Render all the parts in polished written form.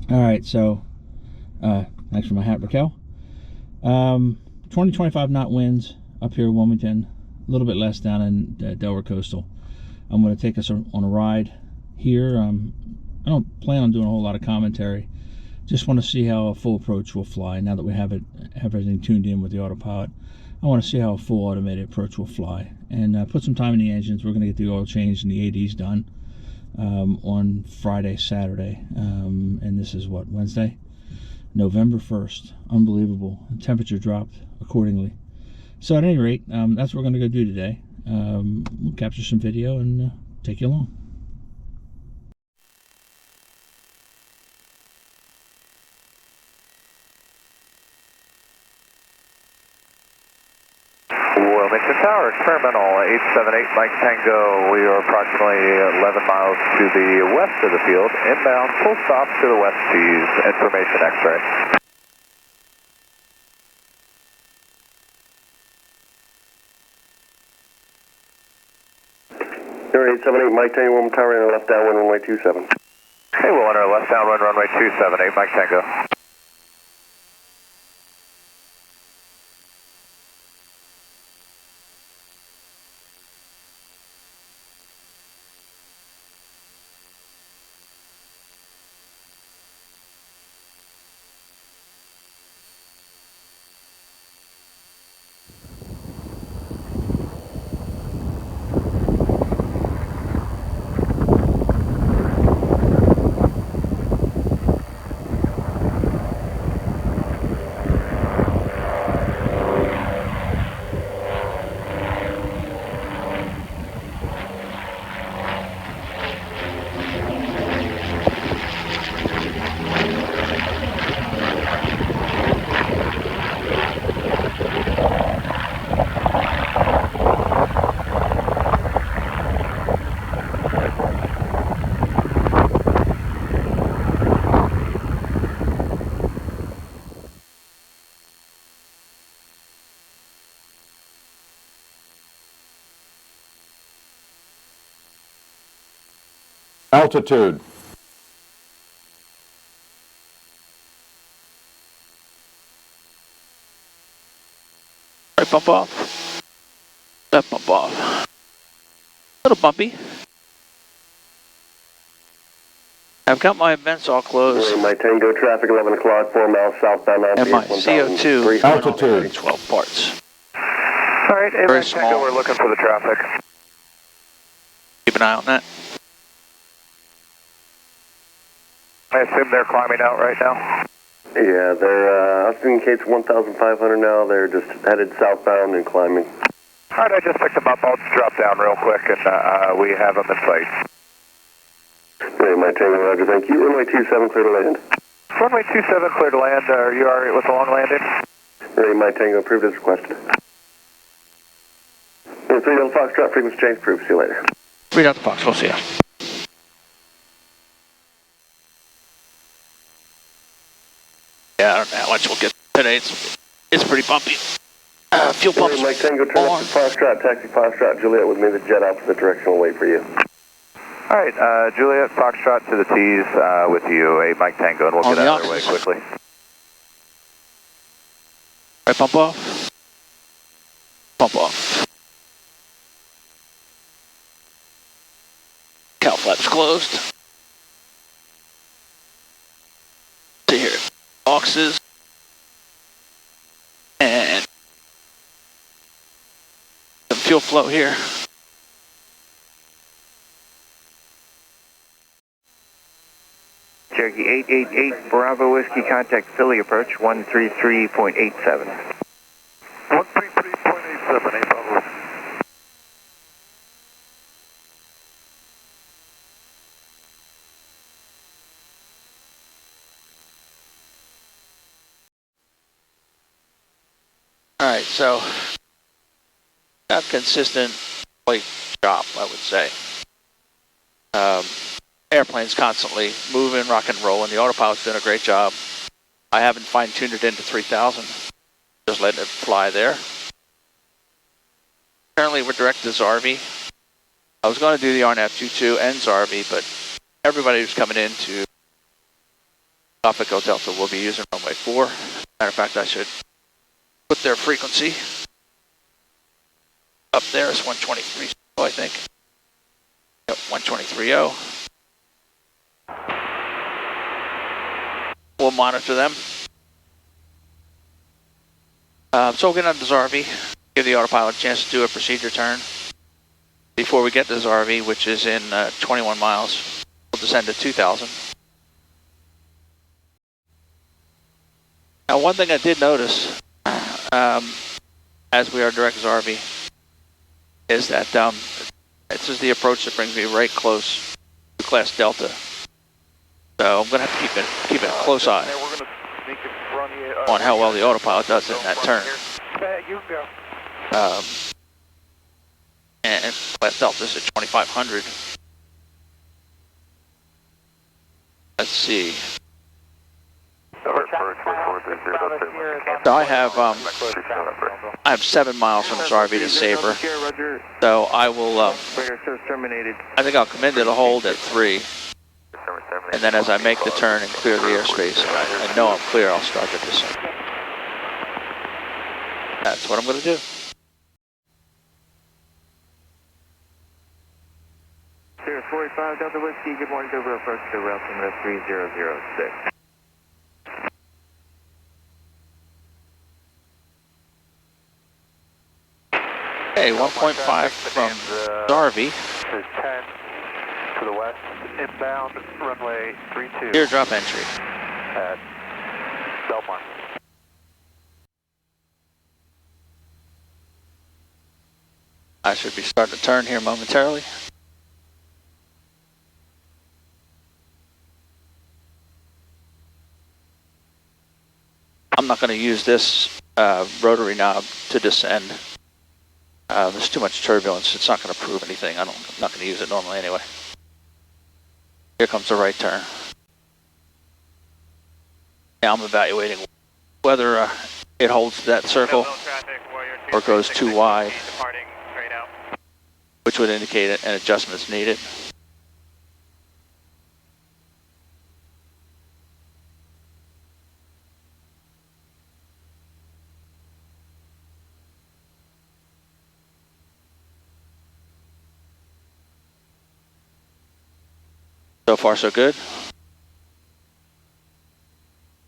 All right, so thanks for my hat, Raquel. 20-25 knot winds up here in Wilmington, a little bit less down in Delaware Coastal. I'm going to take us on a ride here. I don't plan on doing a whole lot of commentary. Just want to see how a full approach will fly now that we have everything tuned in with the autopilot. I want to see how a full automated approach will fly and put some time in the engines. We're going to get the oil change and the ADs done on Friday, Saturday, and this is what, Wednesday? November 1st. Unbelievable. The temperature dropped accordingly. So at any rate, that's what we're going to go do today. We'll capture some video and take you along. Wilmington Tower, experimental 878 Mike Tango. We are approximately 11 miles to the west of the field. Inbound, full stop to the west tees. Information X-ray. Here 878 Mike Tango, Wilmington Tower, and left downwind runway 27. Hey, we'll enter left downwind runway 278 Mike Tango. Altitude. Right bump off. Left bump off. A little bumpy. I've got my vents all closed. Mike Tango, traffic 11 o'clock, 4 miles southbound. And my CO2 altitude 12 parts. All right, hey, Very Mike Tango, small. we're looking for the traffic. Keep an eye on that. I assume they're climbing out right now. Yeah, they're Austin Kate's 1,500 now. They're just headed southbound and climbing. All right, I just picked them up. I'll drop down real quick, and we have them in sight. Hey, Mike Tango, roger, thank you. Runway 27, clear to land. Runway 27, clear to land. Are you all right with the long landing? Hey, Mike Tango, approved as requested. Hey, 3 Delta Foxtrot, frequency change approved. See you later. Read out the box. We'll see ya. Yeah, I don't know how much we'll get today. It's pretty bumpy. Fuel pumps. Hey, Mike Tango, turn up to Foxtrot, taxi Foxtrot, Juliet with me, the jet opposite direction will wait for you. All right, Juliet, Foxtrot to the T's with you, a Mike Tango, and we'll get out of their way quickly. Right bump off. Bump off. Cow flaps closed. See here. Boxes. And some fuel flow here. Cherokee 888 Bravo Whiskey, contact Philly approach 133.87. 133.87, Bravo. All right, so not consistent flight job, I would say. Airplane's constantly moving, rock and rolling. The autopilot's doing a great job. I haven't fine-tuned it into 3000. Just letting it fly there. Currently, we're directed to Zarvey. I was going to do the RNAV 22 and Zarvey, but everybody was coming in to Off Echo Delta will be using runway 4. Matter of fact, I should put their frequency up there. It's 123, I think. Yep, 123.0. We'll monitor them. So we'll get on this RV, give the autopilot a chance to do a procedure turn. Before we get to this RV, which is in 21 miles, we'll descend to 2,000. Now, one thing I did notice, as we are direct as RV, is that this is the approach that brings me right close to Class Delta. So I'm going to have to keep a close eye on how well the autopilot does in that turn. And Class Delta is at 2,500. Let's see. So I have 7 miles from this RV to Sabre. So I will. I think I'll come into the hold at 3. And then as I make the turn and clear the airspace, and I know I'm clear, I'll start the descent. That's what I'm going to do. Sierra 45 Delta Whiskey, good morning, over approach to rail altimeter 3006. Hey, 1.5 from RV. 10 to the west, inbound, runway 32. Teardrop entry. At Belmont. I should be starting to turn here momentarily. I'm not going to use this rotary knob to descend. There's too much turbulence. It's not going to prove anything. I'm not going to use it normally anyway. Here comes the right turn. Now I'm evaluating whether it holds that circle or goes too wide, which would indicate an adjustment is needed. So far, so good.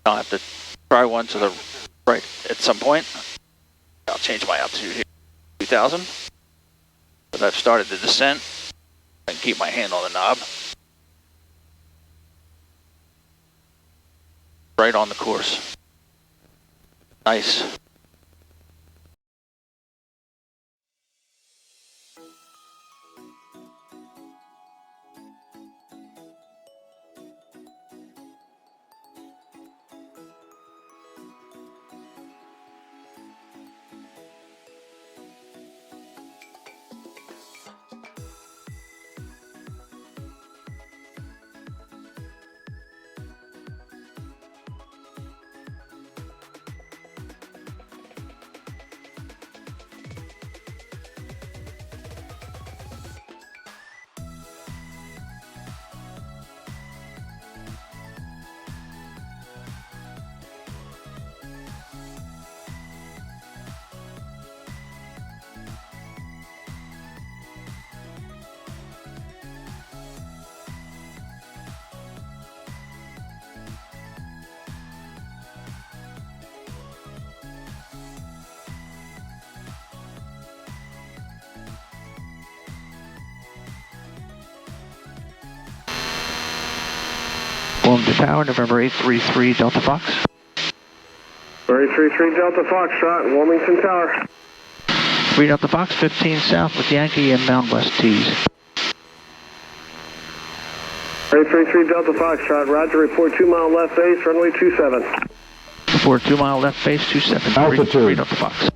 I'll have to try one to the right at some point. I'll change my altitude here, 2,000. But I've started the descent. I can keep my hand on the knob. Right on the course. Nice. Wilmington Tower, November 833 Delta Fox. 833 Delta Foxtrot, Wilmington Tower. 3 Delta Fox, 15 south with Yankee inbound west tees. 833 Delta Foxtrot, roger, report 2 mile left base, runway 27. Report 2 mile left base, 27. Altitude. 3 Delta Fox.